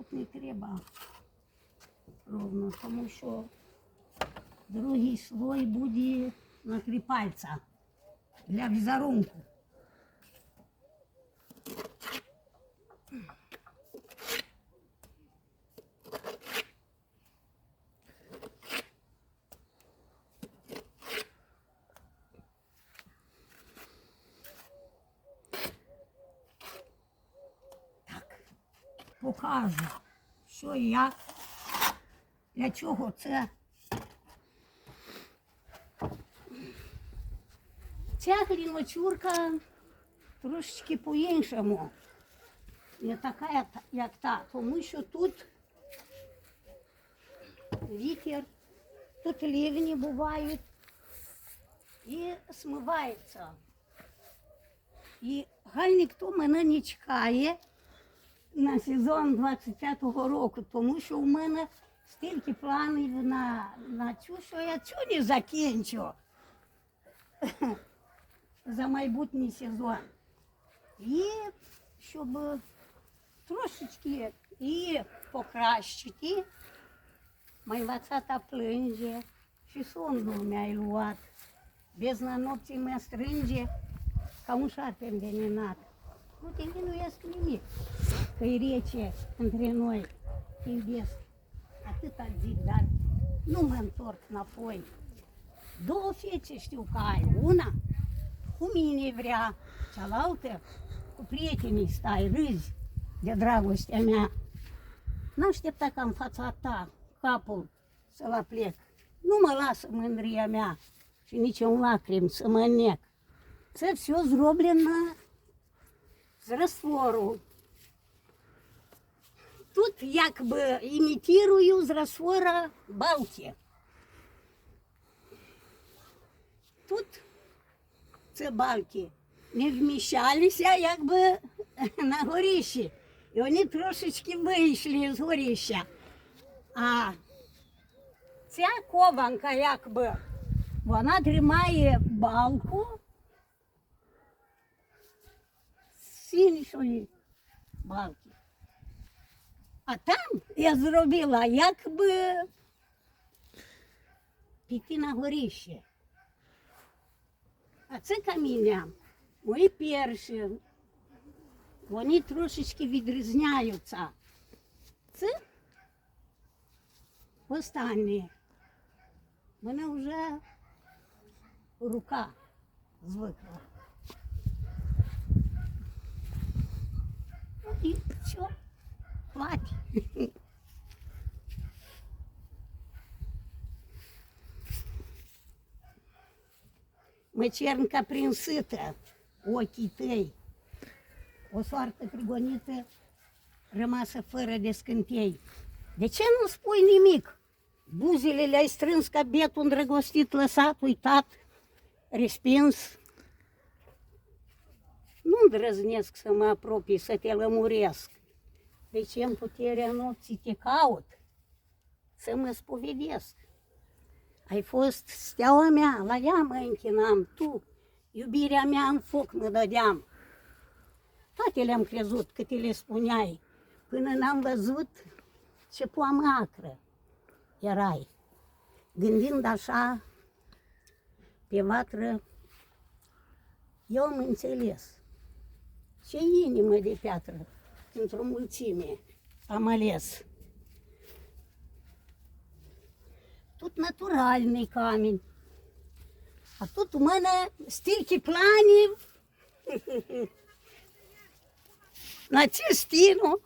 тут не треба ровно, тому що другий слой буде на 3 пальця для візерунку. Покажу, що і як, для чого це. Ця гліночурка трошечки по-іншому, не така, як та, тому що тут вітер, тут ливні бувають і смивається. І гай ніхто мене не чекає на сезон 25-го року, тому що у мене стільки планів на цю, що я цю не закінчу за майбутній сезон. І щоб трошечки і покращити, майвацата плинже, шисон думаю люат, без нанопці ме стринже, камушатем не надо. Ну, тільки я склімі. Кай речі între noi te iubesc atâta zic, dar nu mă întorc înapoi. 2 fete știu că ai, una cu mine vrea, cealaltă cu prietenii stai, râzi de dragostea mea. N-aștepta ca în fața ta capul să-l aplec. Nu mă lasă mândria mea și nici un lacrim să mă nec. Це все зроблено з раствору. Тут якби імітую з раствора балки. Тут це балки не вміщалися якби на горищі. І вони трошечки вийшли з горища. А ця кованка якби, вона тримає балку з іншої балки. А там я зробила, якби піти на горище. А це каміння, мої перші, вони трошечки відрізняються. Це останні. У мене вже рука звикла. І все. Хватит. Măcernca prinsâtă, ochii tăi, o soartă prigonită, rămasă fără de scântei. De ce nu spui nimic? Buzele le-ai strâns ca bietul îndrăgostit, lăsat, uitat, respins. Nu îndrăznesc să mă apropii, să te lămuresc. De ce în puterea nopții te caut, să mă spovedesc. Ai fost steaua mea, la ea mă închinam, tu, iubirea mea în foc mă dădeam. Toate le-am crezut câte le spuneai, până n-am văzut ce poamă acră erai. Gândind așa, pe vatră, eu am înțeles ce inimă de piatră într-o mulțime am ales. Тут натуральний камінь, а тут у мене стільки планів на цю стіну.